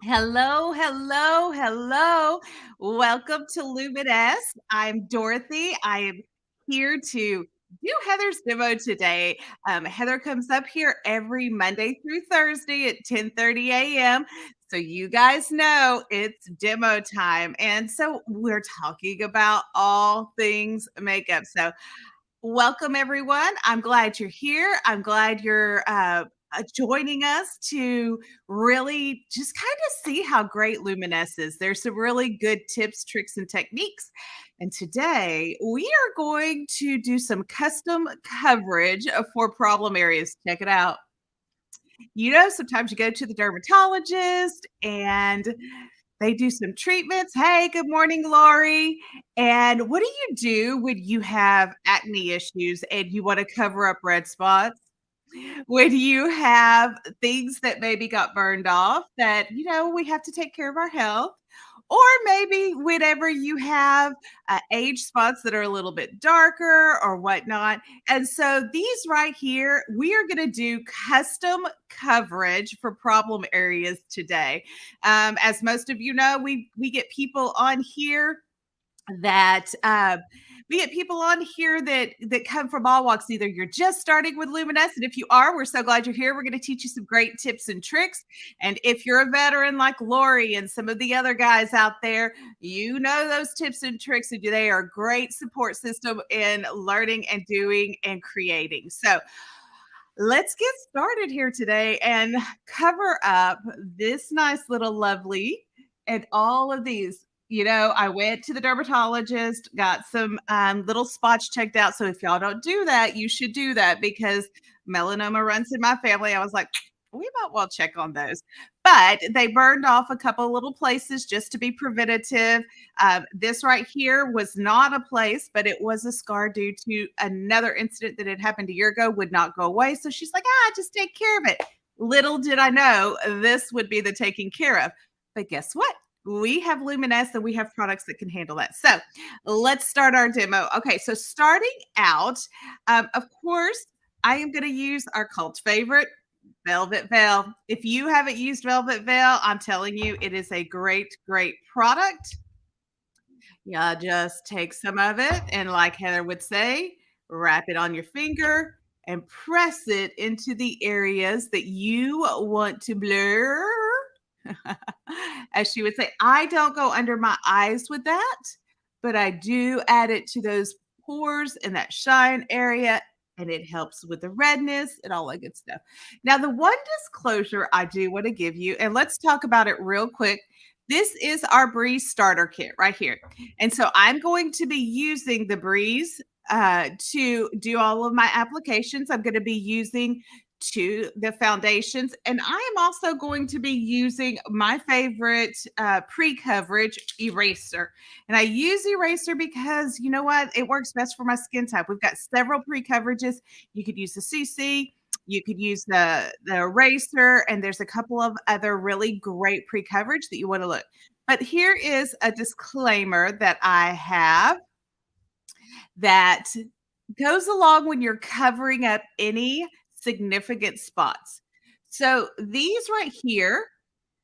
Hello, hello, hello. Welcome to Luminess. I'm Dorothy. I am here to do Heather's demo today. Heather comes up here every Monday through Thursday at 10:30 a.m. So you guys know it's demo time. And so we're talking about all things makeup. So welcome, everyone. I'm glad you're here. I'm glad you're joining us to really just kind of see how great Luminess is. There's some really good tips, tricks, and techniques. And today we are going to do some custom coverage for problem areas. Check it out. Sometimes you go to the dermatologist and they do some treatments. Hey, good morning, Lori. And what do you do when you have acne issues and you want to cover up red spots? When you have things that maybe got burned off that, we have to take care of our health. Or maybe whenever you have age spots that are a little bit darker or whatnot. And so these right here, we are going to do custom coverage for problem areas today. As most of you know, we get people on here that that come from all walks. Either you're just starting with Luminous, and if you are, we're so glad you're here. We're going to teach you some great tips and tricks. And if you're a veteran like Lori and some of the other guys out there, you know those tips and tricks, and they are a great support system in learning and doing and creating. So let's get started here today and cover up this nice little lovely and all of these. I went to the dermatologist, got some little spots checked out. So if y'all don't do that, you should do that because melanoma runs in my family. I was like, we might well check on those. But they burned off a couple little places just to be preventative. This right here was not a place, but it was a scar due to another incident that had happened a year ago, would not go away. So she's like, just take care of it. Little did I know this would be the taking care of. But guess what? We have Luminess and we have products that can handle that. So let's start our demo. Okay, so starting out, of course, I am going to use our cult favorite, Velvet Veil. If you haven't used Velvet Veil, I'm telling you, it is a great, great product. Yeah, just take some of it and, like Heather would say, wrap it on your finger and press it into the areas that you want to blur. As she would say, I don't go under my eyes with that, but I do add it to those pores and that shine area, and it helps with the redness and all that good stuff. Now, the one disclosure I do want to give you, and let's talk about it real quick. This is our Breeze starter kit right here. And so I'm going to be using the Breeze to do all of my applications. I'm going to be using to the foundations. And I am also going to be using my favorite pre-coverage eraser. And I use eraser because you know what? It works best for my skin type. We've got several pre-coverages. You could use the CC, you could use the eraser, and there's a couple of other really great pre-coverage that you want to look. But here is a disclaimer that I have that goes along when you're covering up any significant spots. So these right here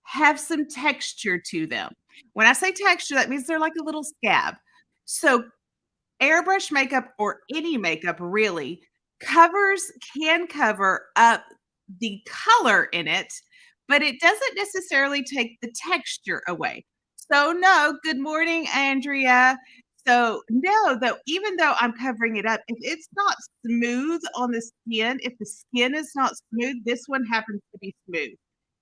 have some texture to them. When I say texture, that means they're like a little scab. So airbrush makeup or any makeup really can cover up the color in it, but it doesn't necessarily take the texture away. So no, good morning, Andrea. So no, though, even though I'm covering it up, if it's not smooth on the skin, if the skin is not smooth, this one happens to be smooth.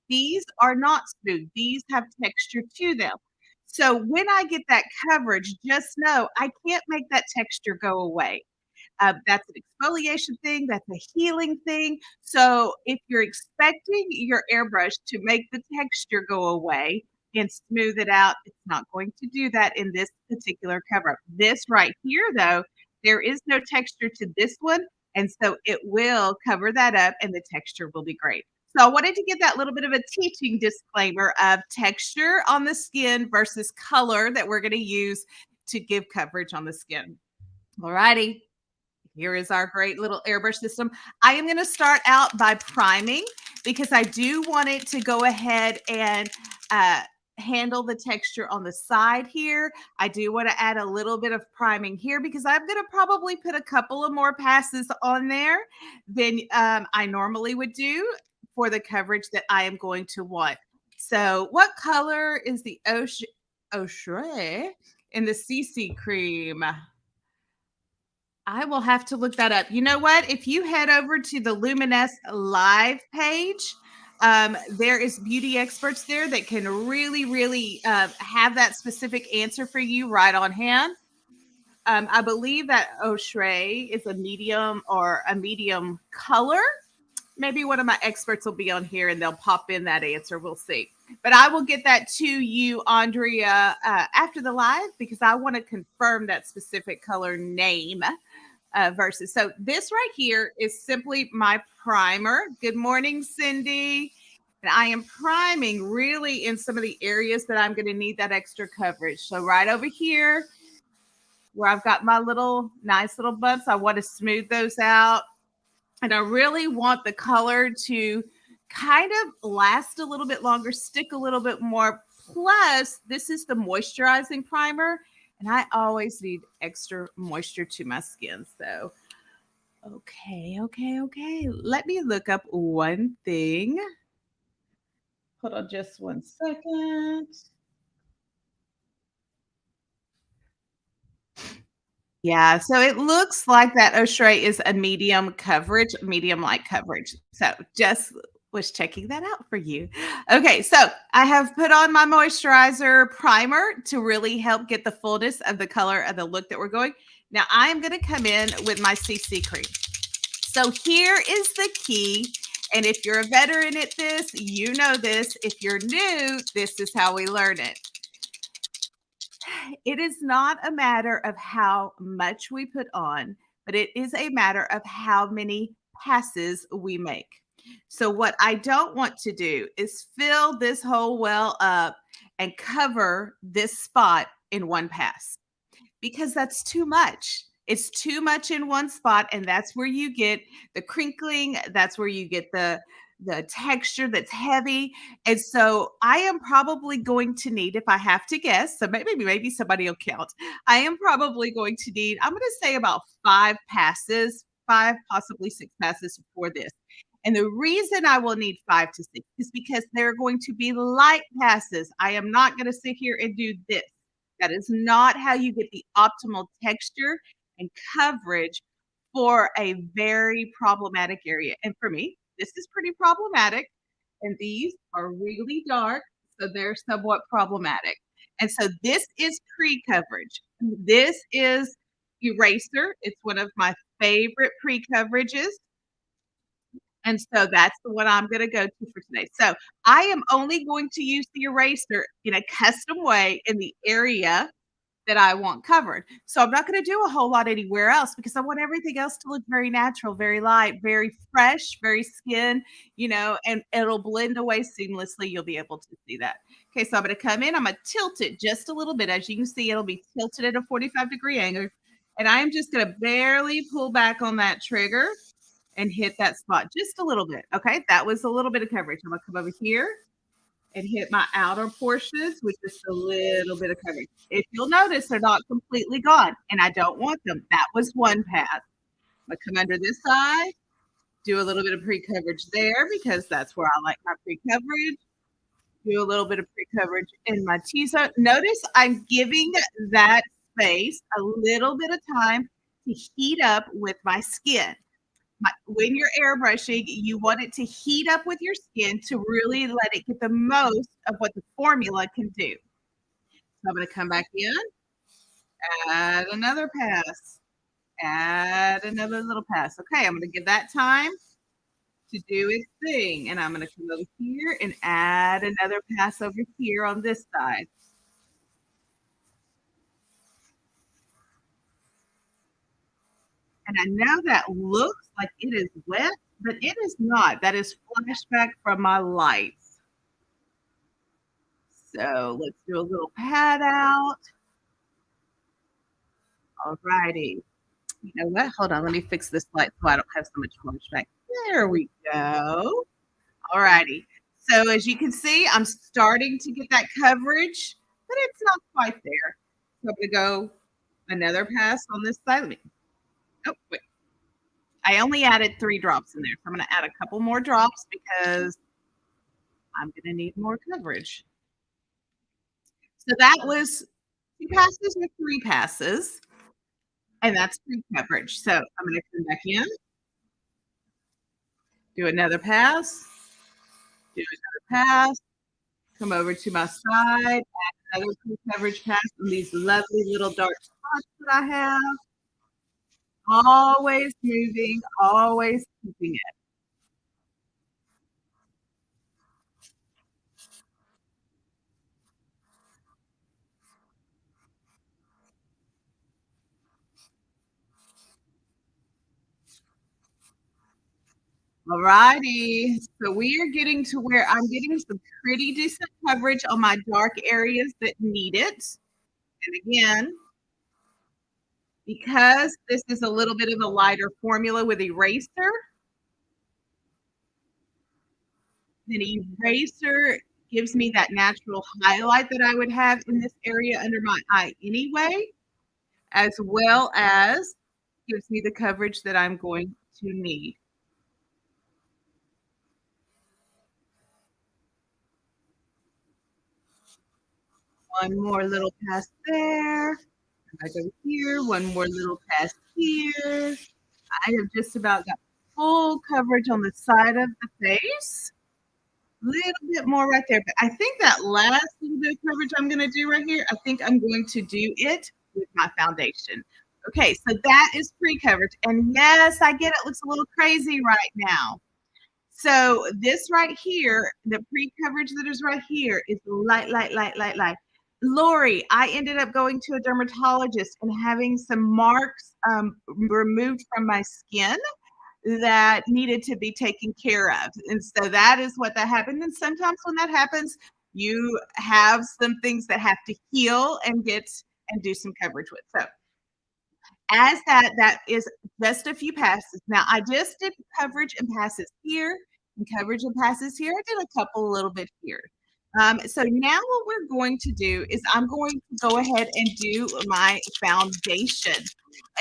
These are not smooth. These have texture to them. So when I get that coverage, just know I can't make that texture go away. That's an exfoliation thing, that's a healing thing. So if you're expecting your airbrush to make the texture go away and smooth it out, it's not going to do that in this particular cover up. This right here, though, there is no texture to this one. And so it will cover that up and the texture will be great. So I wanted to give that little bit of a teaching disclaimer of texture on the skin versus color that we're going to use to give coverage on the skin. All righty. Here is our great little airbrush system. I am going to start out by priming because I do want it to go ahead and uh, handle the texture on the side here. I do want to add a little bit of priming here because I'm going to probably put a couple of more passes on there than I normally would do for the coverage that I am going to want. So, what color is the Ochre in the CC cream? I will have to look that up. You know what? If you head over to the Luminess live page, there is beauty experts there that can really have that specific answer for you right on hand. I believe that Ochre is a medium or a medium color. Maybe one of my experts will be on here and they'll pop in that answer. We'll see. But I will get that to you, Andrea, after the live because I want to confirm that specific color name versus. So this right here is simply my primer. Good morning, Cindy. And I am priming really in some of the areas that I'm going to need that extra coverage. So right over here where I've got my little nice little bumps, I want to smooth those out. And I really want the color to kind of last a little bit longer, stick a little bit more. Plus, this is the moisturizing primer, and I always need extra moisture to my skin. So, okay. Let me look up one thing. Hold on just 1 second. Yeah, so it looks like that Ochre is a medium coverage, medium light coverage. So just was checking that out for you. Okay, so I have put on my moisturizer primer to really help get the fullness of the color of the look that we're going. Now I am going to come in with my CC cream. So here is the key. And if you're a veteran at this, you know this. If you're new, this is how we learn it. It is not a matter of how much we put on, but it is a matter of how many passes we make. So, what I don't want to do is fill this whole well up and cover this spot in one pass because that's too much. It's too much in one spot, and that's where you get the crinkling. That's where you get the texture that's heavy. And so I am probably going to need, if I have to guess, so maybe somebody will count. I am probably going to need, I'm going to say about 5 passes, 5, possibly 6 passes for this. And the reason I will need 5 to 6 is because they're going to be light passes. I am not going to sit here and do this. That is not how you get the optimal texture and coverage for a very problematic area. And for me, this is pretty problematic. And these are really dark, so they're somewhat problematic. And so this is pre-coverage. This is eraser. It's one of my favorite pre-coverages. And so that's the one I'm gonna go to for today. So I am only going to use the eraser in a custom way in the area that I want covered. So I'm not gonna do a whole lot anywhere else because I want everything else to look very natural, very light, very fresh, very skin, and it'll blend away seamlessly. You'll be able to see that. Okay, so I'm gonna come in, I'm gonna tilt it just a little bit. As you can see, it'll be tilted at a 45-degree angle. And I am just gonna barely pull back on that trigger and hit that spot just a little bit. Okay, that was a little bit of coverage. I'm gonna come over here and hit my outer portions with just a little bit of coverage. If you'll notice, they're not completely gone, and I don't want them. That was one pass. I'm gonna come under this side, do a little bit of pre-coverage there because that's where I like my pre-coverage. Do a little bit of pre-coverage in my T-zone. Notice I'm giving that space a little bit of time to heat up with my skin. When you're airbrushing, you want it to heat up with your skin to really let it get the most of what the formula can do. So I'm going to come back in, add another pass, add another little pass. Okay, I'm going to give that time to do its thing. And I'm going to come over here and add another pass over here on this side. And I know that looks like it is wet, but it is not. That is flashback from my lights. So let's do a little pat out. All righty. You know what? Hold on. Let me fix this light so I don't have so much flashback. There we go. All righty. So as you can see, I'm starting to get that coverage, but it's not quite there. So I'm gonna go another pass on this side. Let me, oh, wait. I only added 3 drops in there. So I'm gonna add a couple more drops because I'm gonna need more coverage. So that was 2 passes or 3 passes, and that's free coverage. So I'm gonna come back in, do another pass, do another pass, come over to my side, add another free coverage pass on these lovely little dark spots that I have. Always moving, always keeping it. Alrighty. So we are getting to where I'm getting some pretty decent coverage on my dark areas that need it. And again, because this is a little bit of a lighter formula with eraser, then eraser gives me that natural highlight that I would have in this area under my eye anyway, as well as gives me the coverage that I'm going to need. One more little pass there. Back over here. One more little pass here. I have just about got full coverage on the side of the face. A little bit more right there. But I think that last little bit of coverage I'm going to do right here, I think I'm going to do it with my foundation. Okay, so that is pre-coverage. And yes, I get it looks a little crazy right now. So this right here, the pre-coverage that is right here is light, light, light, light, light. Lori, I ended up going to a dermatologist and having some marks removed from my skin that needed to be taken care of. And so that is what that happened. And sometimes when that happens, you have some things that have to heal and get and do some coverage with. So as that is just a few passes. Now I just did coverage and passes here and coverage and passes here. I did a couple a little bit here. So now what we're going to do is I'm going to go ahead and do my foundation.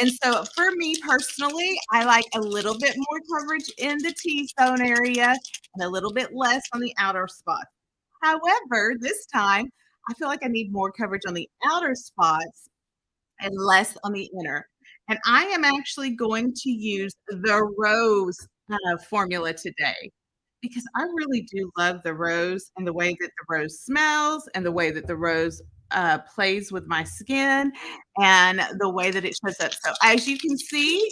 And so for me personally, I like a little bit more coverage in the T-zone area and a little bit less on the outer spots. However, this time I feel like I need more coverage on the outer spots and less on the inner. And I am actually going to use the rose formula today because I really do love the rose and the way that the rose smells and the way that the rose plays with my skin and the way that it shows up. So as you can see,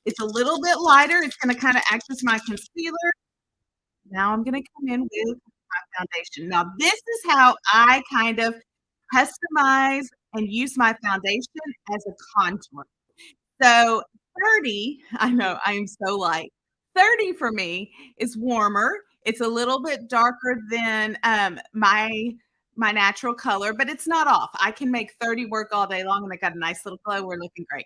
it's a little bit lighter. It's going to kind of act as my concealer. Now I'm going to come in with my foundation. Now this is how I kind of customize and use my foundation as a contour. So 30, I know I am so light. 30 for me is warmer. It's a little bit darker than my natural color, but it's not off. I can make 30 work all day long and I got a nice little glow. We're looking great.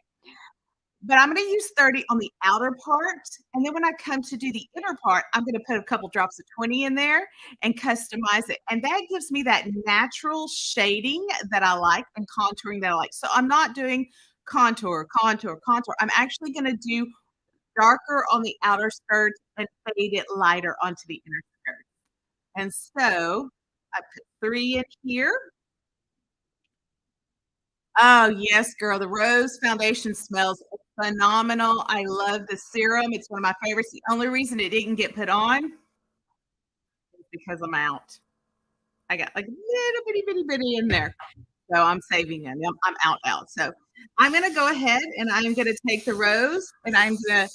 But I'm going to use 30 on the outer part. And then when I come to do the inner part, I'm going to put a couple drops of 20 in there and customize it. And that gives me that natural shading that I like and contouring that I like. So I'm not doing contour, contour, contour. I'm actually going to do darker on the outer skirt and fade it lighter onto the inner skirt. And so I put 3 in here. Oh, yes, girl. The rose foundation smells phenomenal. I love the serum. It's one of my favorites. The only reason it didn't get put on is because I'm out. I got like a little bitty in there. So I'm saving them. I'm out. So I'm going to go ahead and I'm going to take the rose and I'm going to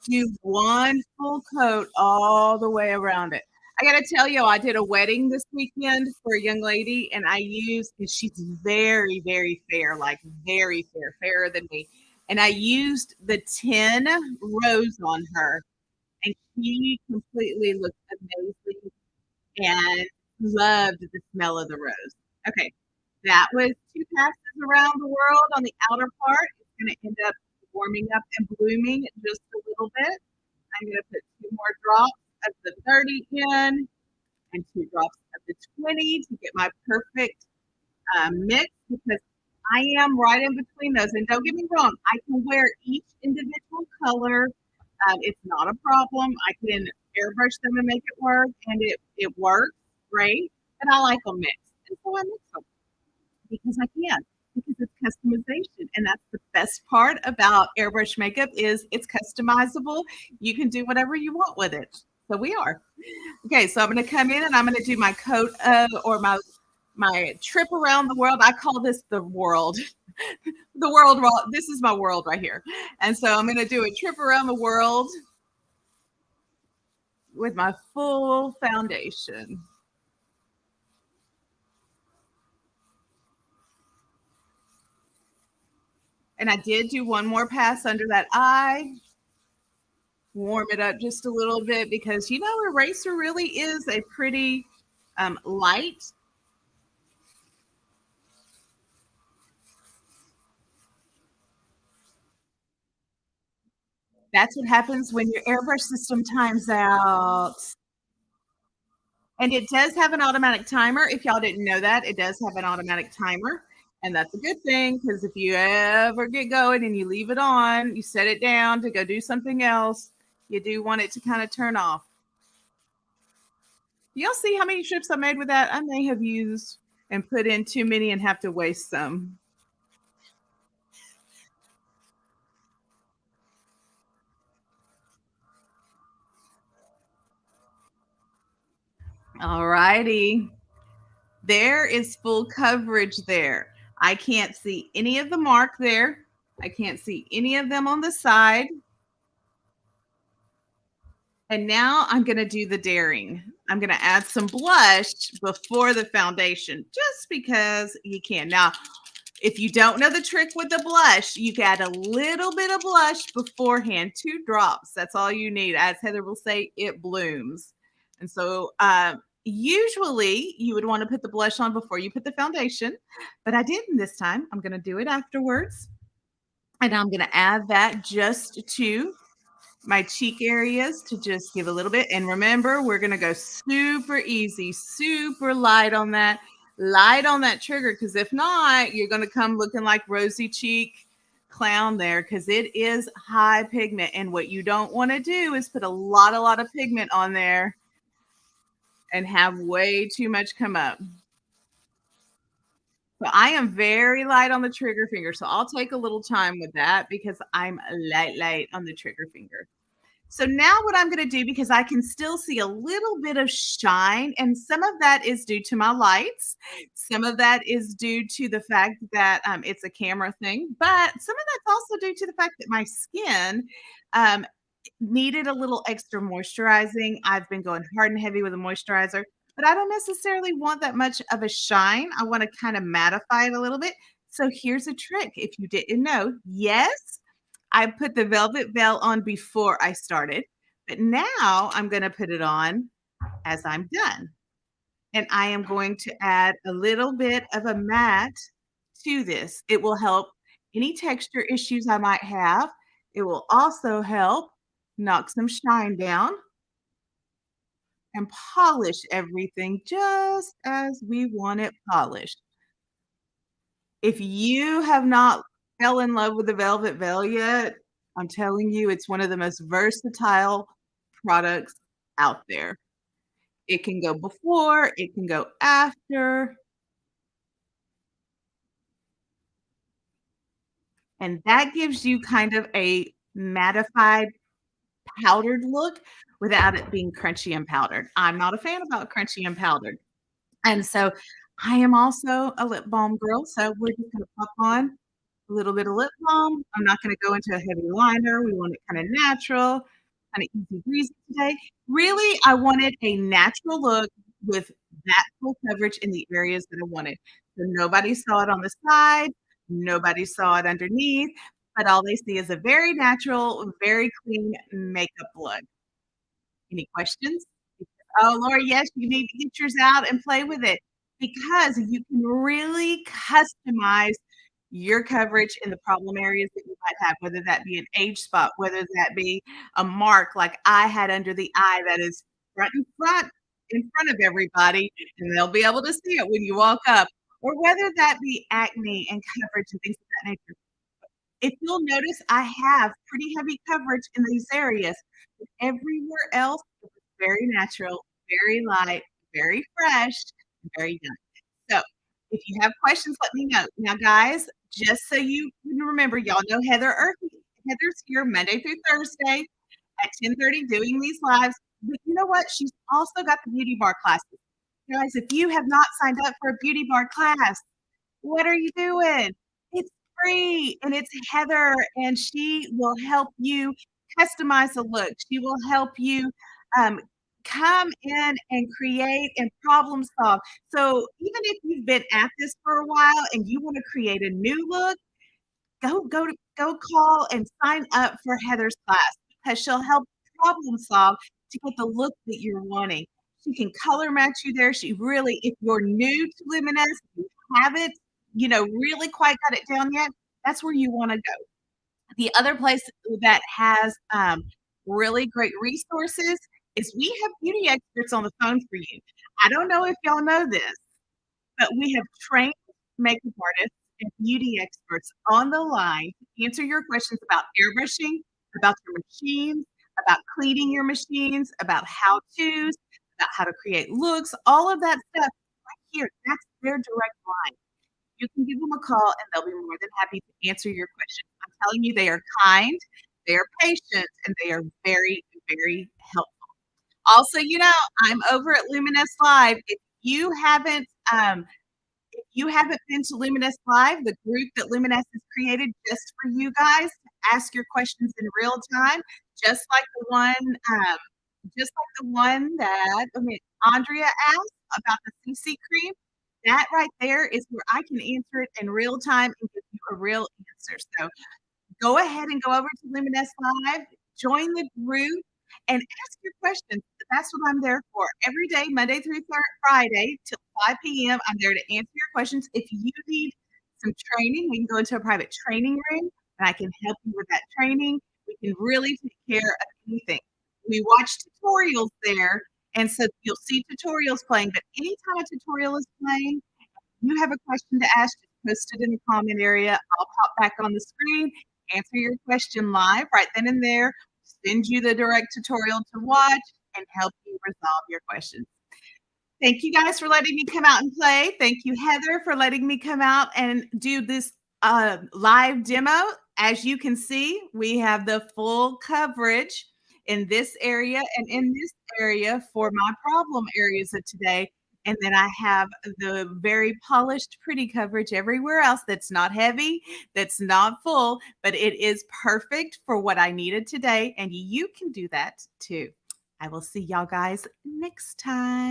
do one full coat all the way around it. I got to tell you, I did a wedding this weekend for a young lady, and I used, and she's very, very fair, like very fair, fairer than me. And I used the 10 rose on her, and she completely looked amazing and loved the smell of the rose. Okay, that was 2 passes around the world on the outer part. It's going to end up warming up and blooming just a little bit. I'm going to put 2 more drops of the 30 in. and 2 drops of the 20 to get my perfect, mix because I am right in between those, and don't get me wrong, I can wear each individual color, it's not a problem, I can airbrush them and make it work, and it works great, and I like them mixed, and so I mix them because I can, because it's customization, and that's the best part about airbrush makeup is it's customizable. You can do whatever you want with it. So we are. Okay, so I'm gonna come in and I'm gonna do my coat or my trip around the world. I call this the world. The world, this is my world right here. And so I'm gonna do a trip around the world with my full foundation. And I did do one more pass under that eye, warm it up just a little bit because you know eraser really is a pretty light. That's what happens when your airbrush system times out. And it does have an automatic timer. If y'all didn't know that, it does have an automatic timer. And that's a good thing because if you ever get going and you leave it on, you set it down to go do something else, you do want it to kind of turn off. Y'all see how many strips I made with that? I may have used and put in too many and have to waste some. All righty. There is full coverage there. I can't see any of the mark there. I can't see any of them on the side. And now I'm going to do the daring. I'm going to add some blush before the foundation just because you can. Now, if you don't know the trick with the blush, you can add a little bit of blush beforehand, 2 drops. That's all you need. As Heather will say, it blooms. And so usually you would want to put the blush on before you put the foundation, but I didn't this time. I'm going to do it afterwards. And I'm going to add that just to my cheek areas to just give a little bit. And remember, we're going to go super easy, super light on that trigger. Because if not, you're going to come looking like rosy cheek clown there because it is high pigment. And what you don't want to do is put a lot of pigment on there and have way too much come up. So I am very light on the trigger finger. So I'll take a little time with that because I'm light on the trigger finger. So now what I'm going to do, because I can still see a little bit of shine, and some of that is due to my lights. Some of that is due to the fact that it's a camera thing, but some of that's also due to the fact that my skin um, needed a little extra moisturizing. I've been going hard and heavy with a moisturizer, but I don't necessarily want that much of a shine. I want to kind of mattify it a little bit. So here's a trick if you didn't know. Yes, I put the velvet veil on before I started, but now I'm going to put it on as I'm done. And I am going to add a little bit of a matte to this. It will help any texture issues I might have. It will also help knock some shine down and polish everything just as we want it polished. If you have not fell in love with the Velvet Veil yet, I'm telling you, it's one of the most versatile products out there. It can go before, it can go after, and that gives you kind of a mattified, powdered look without it being crunchy and powdered. I'm not a fan about crunchy and powdered. And so I am also a lip balm girl, so we're just gonna pop on a little bit of lip balm. I'm not gonna go into a heavy liner. We want it kinda natural, kinda easy breezy today. Really, I wanted a natural look with that full coverage in the areas that I wanted. So nobody saw it on the side, nobody saw it underneath, but all they see is a very natural, very clean makeup look. Any questions? Oh, Lord, yes, you need to get yours out and play with it because you can really customize your coverage in the problem areas that you might have, whether that be an age spot, whether that be a mark like I had under the eye that is front and front. in front of everybody, and they'll be able to see it when you walk up, or whether that be acne and coverage and things of that nature. If you'll notice, I have pretty heavy coverage in these areas, but everywhere else, it was very natural, very light, very fresh, and very done. So, if you have questions, let me know. Now, guys, just so you can remember, y'all know Heather's here Monday through Thursday at 10:30 doing these lives. But you know what? She's also got the beauty bar classes. Guys, if you have not signed up for a beauty bar class, what are you doing? It's free, and it's Heather, and she will help you customize a look. She will help you, um, come in and create and problem solve. So, even if you've been at this for a while and you wanna create a new look, go call and sign up for Heather's class because she'll help problem solve to get the look that you're wanting. She can color match you there. She really if you're new to Luminous, you haven't, really quite got it down yet, that's where you wanna go. The other place that has, really great resources is we have beauty experts on the phone for you. I don't know if y'all know this, but we have trained makeup artists and beauty experts on the line to answer your questions about airbrushing, about your machines, about cleaning your machines, about how-tos, about how to create looks, all of that stuff right here. That's their direct line. You can give them a call and they'll be more than happy to answer your questions. I'm telling you, they are kind, they are patient, and they are very, very helpful. Also, I'm over at Luminous Live. If you haven't been to Luminous Live, the group that Luminous has created just for you guys to ask your questions in real time, just like the one, um, just like the one that Andrea asked about the CC cream, that right there is where I can answer it in real time and give you a real answer. So go ahead and go over to Luminous Live, join the group, and ask your questions. That's what I'm there for. Every day, Monday through Friday till 5 p.m., I'm there to answer your questions. If you need some training, we can go into a private training room, and I can help you with that training. We can really take care of anything. We watch tutorials there, and so you'll see tutorials playing, but anytime a tutorial is playing, you have a question to ask, just post it in the comment area. I'll pop back on the screen, answer your question live right then and there, send you the direct tutorial to watch, and help you resolve your questions. Thank you guys for letting me come out and play. Thank you, Heather, for letting me come out and do this live demo. As you can see, we have the full coverage in this area and in this area for my problem areas of today. And then I have the very polished, pretty coverage everywhere else that's not heavy, that's not full, but it is perfect for what I needed today. And you can do that too. I will see y'all guys next time.